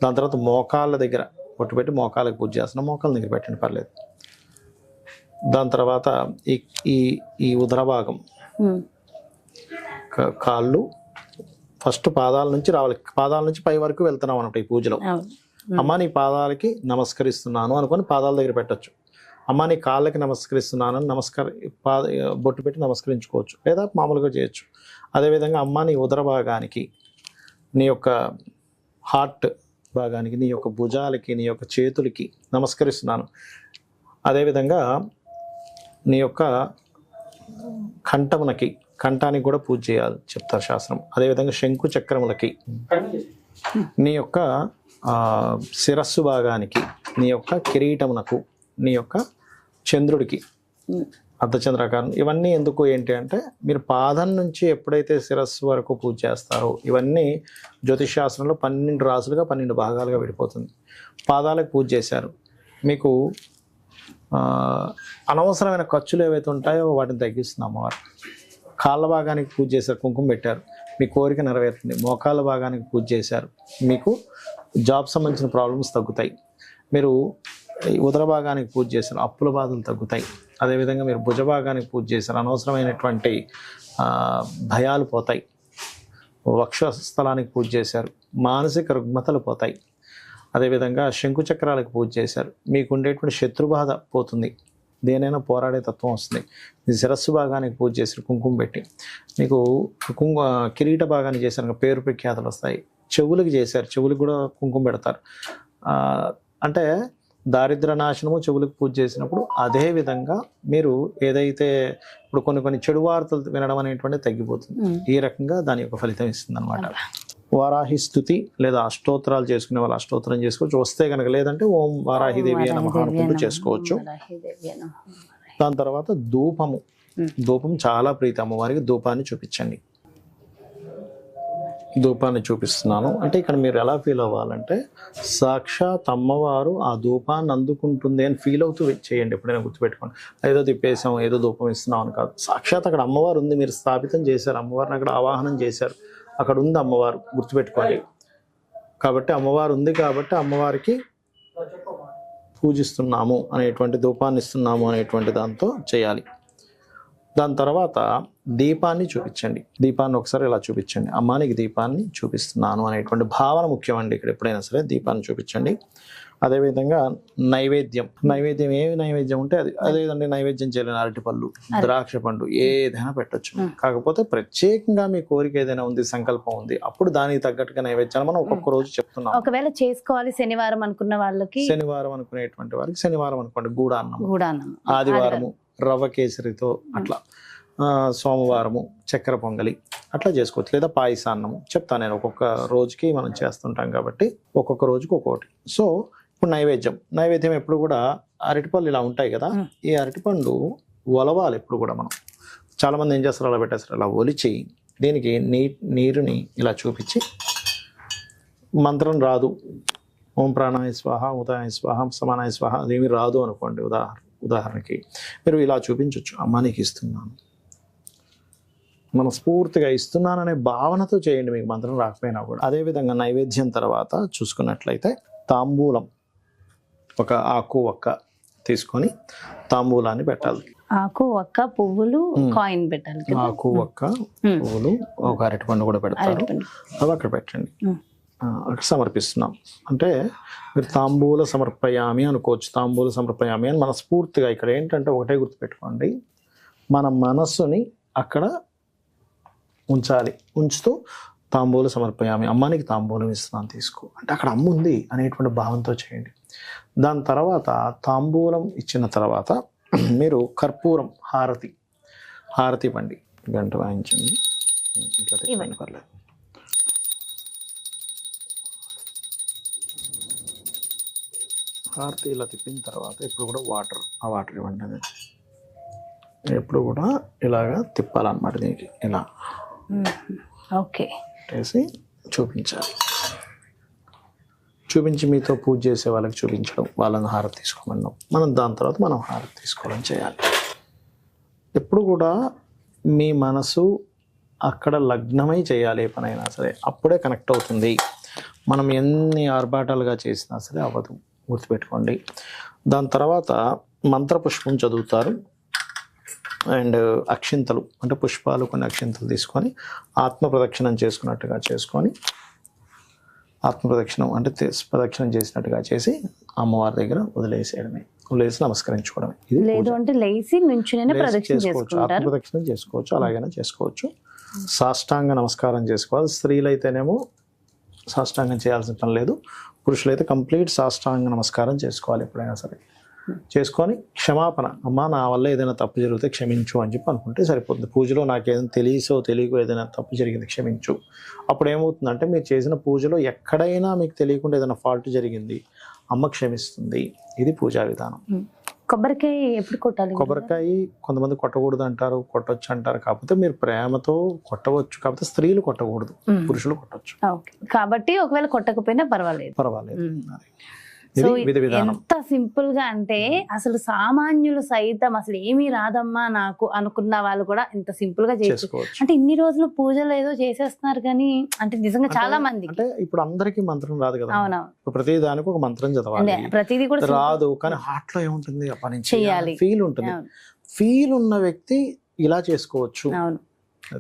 Speaker 3: దాని తర్వాత మోకాళ్ళ దగ్గర బొట్టు పెట్టి మోకాళ్ళకి పూజ చేస్తున్నాం, మోకాళ్ళ దగ్గర పెట్టండి పర్లేదు. దాని తర్వాత ఈ ఉదర భాగం కాళ్ళు ఫస్ట్ పాదాల నుంచి రావాలి, పాదాల నుంచి పై వరకు వెళ్తున్నాం అన్నమాట ఈ పూజలో. అమ్మ నీ పాదాలకి నమస్కరిస్తున్నాను అనుకొని పాదాల దగ్గర పెట్టచ్చు. అమ్మ నీ కాళ్ళకి నమస్కరిస్తున్నాను బొట్టు పెట్టి నమస్కరించుకోవచ్చు, లేదా మామూలుగా చేయొచ్చు. అదేవిధంగా అమ్మ నీ ఉదర భాగానికి, నీ యొక్క హార్ట్ భాగానికి, నీ యొక్క భుజాలకి, నీ యొక్క చేతులకి నమస్కరిస్తున్నాను. అదేవిధంగా నీ యొక్క కంఠానికి కూడా పూజ చేయాలి చెప్తారు శాస్త్రం. అదేవిధంగా శంకు చక్రములకి, నీ యొక్క శిరస్సు భాగానికి, నీ యొక్క కిరీటమునకు, నీ యొక్క చంద్రుడికి అర్ధచంద్రాకారం. ఇవన్నీ ఎందుకు ఏంటి అంటే మీరు పాదం నుంచి ఎప్పుడైతే శిరస్సు వరకు పూజ చేస్తారో, ఇవన్నీ జ్యోతిష్ శాస్త్రంలో 12 రాసులుగా 12 భాగాలుగా విడిపోతుంది. పాదాలకు పూజ చేశారు, మీకు అనవసరమైన ఖర్చులు ఏవైతే ఉంటాయో వాటిని తగ్గిస్తుంది అమ్మవారు. కాళ్ళ భాగానికి పూజ చేశారు, కుంకుమ పెట్టారు, మీ కోరిక నెరవేరుతుంది. మోకాళ్ళ భాగానికి పూజ చేశారు, మీకు జాబ్ సంబంధించిన ప్రాబ్లమ్స్ తగ్గుతాయి. మీరు ఉదర భాగానికి పూజ చేశారు, అప్పుల బాధలు తగ్గుతాయి. అదేవిధంగా మీరు భుజ భాగానికి పూజ చేశారు, అనవసరమైనటువంటి భయాలు పోతాయి. వక్షస్థలానికి పూజ చేశారు, మానసిక రుగ్మతలు పోతాయి. అదేవిధంగా శంకు చక్రాలకు పూజ చేశారు, మీకు ఉండేటువంటి శత్రుబాధ పోతుంది, దేనైనా పోరాడే తత్వం వస్తుంది. మీ శిరస్సు భాగానికి పూజ చేశారు కుంకుమ పెట్టి, మీకు కిరీట భాగాన్ని చేశారు, పేరు ప్రఖ్యాతలు వస్తాయి. చెవులకు చేశారు, చెవులకు కూడా కుంకుమ పెడతారు. అంటే దారిద్ర నాశనము చెవులకు పూజ చేసినప్పుడు. అదే విధంగా మీరు ఏదైతే ఇప్పుడు కొన్ని చెడు వార్తలు వినడం అనేటువంటి తగ్గిపోతుంది. ఈ రకంగా దాని యొక్క ఫలితం ఇస్తుంది అనమాట. వారాహి స్తుతి లేదా అష్టోత్తరాలు చేసుకునే వాళ్ళు అష్టోత్తరం చేసుకోవచ్చు, వస్తే కనుక. లేదంటే ఓం వారాహిదేవి నమః అనుకుంటూ చేసుకోవచ్చు. దాని తర్వాత ధూపము, ధూపం చాలా ప్రీతి అమ్మవారికి. ధూపాన్ని చూపించండి. ధూపాన్ని చూపిస్తున్నాను అంటే ఇక్కడ మీరు ఎలా ఫీల్ అవ్వాలంటే సాక్షాత్ అమ్మవారు ఆ ధూపాన్ని అందుకుంటుంది అని ఫీల్ అవుతూ చేయండి. ఎప్పుడైనా గుర్తుపెట్టుకోండి. ఏదో తిప్పేసాం, ఏదో ధూపం ఇస్తున్నాం అని కాదు. సాక్షాత్ అక్కడ అమ్మవారు ఉంది, మీరు స్థాపితం చేశారు, అమ్మవారిని అక్కడ ఆవాహనం చేశారు, అక్కడ ఉంది అమ్మవారు, గుర్తుపెట్టుకోండి. కాబట్టి అమ్మవారు ఉంది కాబట్టి అమ్మవారికి పూజిస్తున్నాము అనేటువంటి, ధూపాన్ని ఇస్తున్నాము అనేటువంటి దాంతో చేయాలి. దాని తర్వాత దీపాన్ని చూపించండి. దీపాన్ని ఒకసారి ఇలా చూపించండి. అమ్మానికి దీపాన్ని చూపిస్తున్నాను అనేటువంటి భావన ముఖ్యమండి ఇక్కడ. ఎప్పుడైనా సరే దీపాన్ని చూపించండి. అదేవిధంగా నైవేద్యం. నైవేద్యం ఏమి నైవేద్యం ఉంటే అది, అదేవిధంగా నైవేద్యం చేయలేని అరటిపళ్ళు, ద్రాక్ష పండు ఏదైనా పెట్టచ్చు. కాకపోతే ప్రత్యేకంగా మీ కోరిక ఏదైనా ఉంది, సంకల్పం ఉంది, అప్పుడు దానికి తగ్గట్టుగా నైవేద్యాలు మనం ఒక్కొక్క రోజు చెప్తున్నాం.
Speaker 2: ఒకవేళ చేసుకోవాలి శనివారం అనుకున్న వాళ్ళకి,
Speaker 3: శనివారం అనుకునేటువంటి వారికి శనివారం అనుకోండి గూడాన్నం, ఆదివారము రవ్వ కేసరితో అట్లా, సోమవారము చక్కెర పొంగలి అట్లా చేసుకోవచ్చు. లేదా పాయసాన్నము చెప్తాను నేను. ఒక్కొక్క రోజుకి మనం చేస్తుంటాం కాబట్టి ఒక్కొక్క రోజుకి ఒక్కొక్కటి. సో ఇప్పుడు నైవేద్యం ఎప్పుడు కూడా అరటిపళ్ళు ఇలా ఉంటాయి కదా, ఈ అరటిపండు ఒలవాలి ఎప్పుడు కూడా. మనం చాలా మంది ఏం చేస్తారు, అలా పెట్టేస్తారు. అలా ఒలిచి దీనికి నీరుని ఇలా చూపించి, మంత్రం రాదు, ఓం ప్రాణాయ స్వాహ, ఉదాయ స్వాహ, సమానాయ స్వాహ, అదేమి రాదు అనుకోండి, ఉదాహరణకి మీరు ఇలా చూపించవచ్చు. అమ్మ నీకు ఇస్తున్నాను, మనస్ఫూర్తిగా ఇస్తున్నాననే భావనతో చేయండి, మీకు మంత్రం రాకపోయినా కూడా. అదేవిధంగా నైవేద్యం తర్వాత చూసుకున్నట్లయితే తాంబూలం, ఒక ఆకు ఒక్క తీసుకొని తాంబూలాన్ని పెట్టాలి.
Speaker 2: ఆకు ఒక్క పువ్వులు కాయిన్ పెట్టాలి.
Speaker 3: ఆకు ఒక్క పువ్వులు, ఒక అరటిపండు కూడా పెడతారు, అవి అక్కడ పెట్టండి. అక్కడ సమర్పిస్తున్నాం అంటే మీరు తాంబూల సమర్పయామి అనుకోవచ్చు. తాంబూల సమర్పయామి అని మనస్ఫూర్తిగా. ఇక్కడ ఏంటంటే ఒకటే గుర్తుపెట్టుకోండి, మన మనస్సుని అక్కడ ఉంచాలి. ఉంచుతూ తాంబూల సమర్పయామి, అమ్మానికి తాంబూలం ఇస్తున్నాను తీసుకో అంటే అక్కడ అమ్మ ఉంది అనేటువంటి భావంతో చేయండి. దాని తర్వాత తాంబూలం ఇచ్చిన తర్వాత మీరు కర్పూరం, హారతి ఇవ్వండి. గంట వాయించండి, ఇట్లా తిప్పండి, పర్లేదు. హారతి ఇలా తిప్పిన తర్వాత ఇప్పుడు కూడా ఆ వాటర్ ఇవ్వండి. అది ఎప్పుడు కూడా ఇలాగా తిప్పాలన్నమాట. దీనికి ఇలా
Speaker 2: ఓకే
Speaker 3: వేసి చూపించాలి. చూపించి మీతో పూజ చేసే వాళ్ళకి చూపించడం, వాళ్ళని హారతి తీసుకోమన్నాం. మనం దాని తర్వాత మనం హారతి తీసుకోవడం చేయాలి. ఎప్పుడు కూడా మీ మనసు అక్కడ లగ్నమై చేయాలి. ఏ పనైనా సరే అప్పుడే కనెక్ట్ అవుతుంది. మనం ఎన్ని ఆర్భాటాలుగా చేసినా సరే అవ్వదు, గుర్తుపెట్టుకోండి. దాని తర్వాత మంత్రపుష్పం చదువుతారు. అండ్ అక్షింతలు అంటే పుష్పాలు, కొన్ని అక్షింతలు తీసుకొని ఆత్మ ప్రదక్షిణం చేసుకున్నట్టుగా చేసుకొని, ఆత్మ ప్రదక్షిణం అంటే ప్రదక్షిణం చేసినట్టుగా చేసి అమ్మవారి దగ్గర వదిలేసి నమస్కరించుకోవడమే. ఇది
Speaker 2: లేదు అంటే లేచి నుంచునే ప్రదక్షిణ
Speaker 3: చేసుకోవచ్చు, ఆత్మ ప్రదక్షిణం చేసుకోవచ్చు, అలాగైనా చేసుకోవచ్చు. సాష్టాంగ నమస్కారం చేసుకోవాలి. స్త్రీలైతేనేమో సాష్టాంగం చేయాల్సిన పని లేదు, పురుషులైతే కంప్లీట్ సాష్టాంగ నమస్కారం చేసుకోవాలి. ఎప్పుడైనా సరే చేసుకొని క్షమాపణ, అమ్మ నా వల్ల ఏదైనా తప్పు జరిగితే క్షమించు అని చెప్పి అనుకుంటే సరిపోతుంది. పూజలో నాకు ఏదైనా తెలియకో ఏదైనా తప్పు జరిగింది క్షమించు. అప్పుడు ఏమవుతుందంటే మీరు చేసిన పూజలో ఎక్కడైనా మీకు తెలియకుండా ఏదైనా ఫాల్ట్ జరిగింది, అమ్మ క్షమిస్తుంది. ఇది పూజా విధానం.
Speaker 2: కొబ్బరికాయ ఎప్పుడు కొట్టాలి?
Speaker 3: కొబ్బరికాయ కొంతమంది కొట్టకూడదు అంటారు, కొట్టొచ్చు అంటారు. కాకపోతే మీరు ప్రేమతో కొట్టవచ్చు, కాకపోతే స్త్రీలు కొట్టకూడదు, పురుషులు కొట్టచ్చు.
Speaker 2: కాబట్టి ఒకవేళ కొట్టకపోయినా పర్వాలేదు. సో ఎంత సింపుల్ గా అంటే అసలు సామాన్యులు సైతం అసలు ఏమీ రాదమ్మా నాకు అనుకున్న వాళ్ళు కూడా ఎంత సింపుల్ గా చేసుకోవచ్చు. అంటే ఇన్ని రోజులు పూజలు ఏదో చేసేస్తున్నారు కానీ అంటే నిజంగా చాలా మంది
Speaker 3: అంటే ఇప్పుడు అందరికీ మంత్రం రాదు కదా.
Speaker 2: అవునవును,
Speaker 3: ప్రతి దానికి ఒక మంత్రం చదవాలి,
Speaker 2: ప్రతిదీ కూడా
Speaker 3: రాదు. కానీ హార్ట్ లో ఏముంటుంది, ఆ పని చేయాలి, ఫీల్ ఉంటుంది. ఫీల్ ఉన్న వ్యక్తి ఇలా చేసుకోవచ్చు.
Speaker 2: అవును.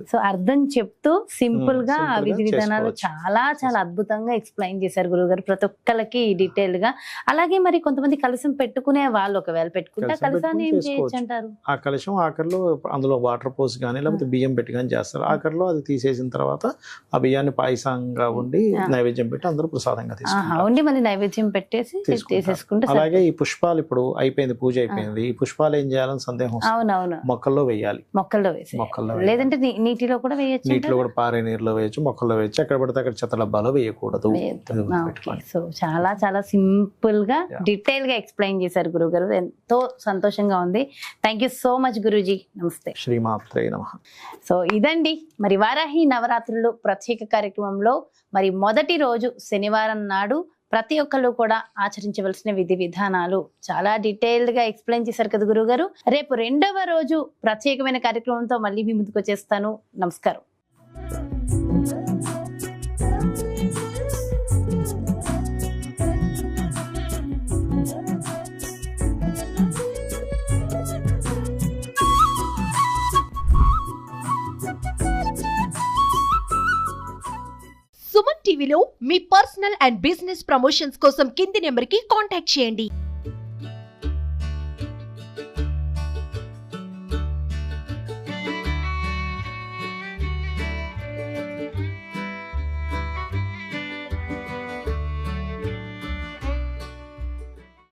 Speaker 2: సో అర్థం చెప్తూ సింపుల్ గా విధి విధానాలు చాలా చాలా అద్భుతంగా ఎక్స్ప్లెయిన్ చేశారు గురువుగారు, ప్రతి ఒక్కరికి డీటెయిల్ గా. అలాగే మరి కొంతమంది కలశం పెట్టుకునే వాళ్ళు ఒకవేళ పెట్టుకుంటే కలశాన్ని ఏం చేయొచ్చు అంటారు?
Speaker 3: ఆ కలశం ఆఖరిలో అందులో వాటర్ పోసి కానీ లేకపోతే బియ్యం పెట్టి కానీ చేస్తారు. ఆఖరిలో అది తీసేసిన తర్వాత ఆ బియ్యాన్ని పాయసంగా ఉండి నైవేద్యం పెట్టి అందరూ ప్రసాదంగా తీసుకుంటారు.
Speaker 2: ఉండి మళ్ళీ నైవేద్యం పెట్టేసి తీసేసుకుంటే.
Speaker 3: అలాగే ఈ పుష్పాలు ఇప్పుడు అయిపోయింది, పూజ అయిపోయింది, ఈ పుష్పాలు ఏం చేయాలని సందేహం.
Speaker 2: అవునవును,
Speaker 3: మొక్కల్లో వేయాలి.
Speaker 2: మొక్కల్లో వేసి లేదంటే నీటిలో కూడా వేయచ్చు,
Speaker 3: నీటిలో కూడా పారే నీరులో వేయచ్చు, మొక్కల్లో వేయచ్చు, ఎక్కడ పడితే అక్కడ చెత్త డబ్బాలో వేయకూడదు.
Speaker 2: సో చాలా చాలా సింపుల్ గా డీటెయిల్ గా ఎక్స్ప్లెయిన్ చేశారు గురుగారు, ఎంతో సంతోషంగా ఉంది. Thank you so much Guruji. నమస్తే.
Speaker 3: శ్రీమాత్రే నమః.
Speaker 2: సో ఇదండి మరి వారాహి నవరాత్రులు ప్రత్యేక కార్యక్రమంలో మరి మొదటి రోజు శనివారం నాడు ప్రతి ఒక్కళ్ళు కూడా ఆచరించవలసిన విధి విధానాలు చాలా డీటెయిల్డ్ గా ఎక్స్ప్లెయిన్ చేశారు కదా గురుగారు. రేపు రెండవ రోజు ప్రత్యేకమైన కార్యక్రమంతో మళ్ళీ మీ ముందుకు వచ్చేస్తాను. నమస్కారం.
Speaker 1: సుమన్ టీవీలో మీ పర్సనల్ అండ్ బిజినెస్ ప్రమోషన్స్ కోసం కింది నెంబర్కి కాంటాక్ట్ చేయండి.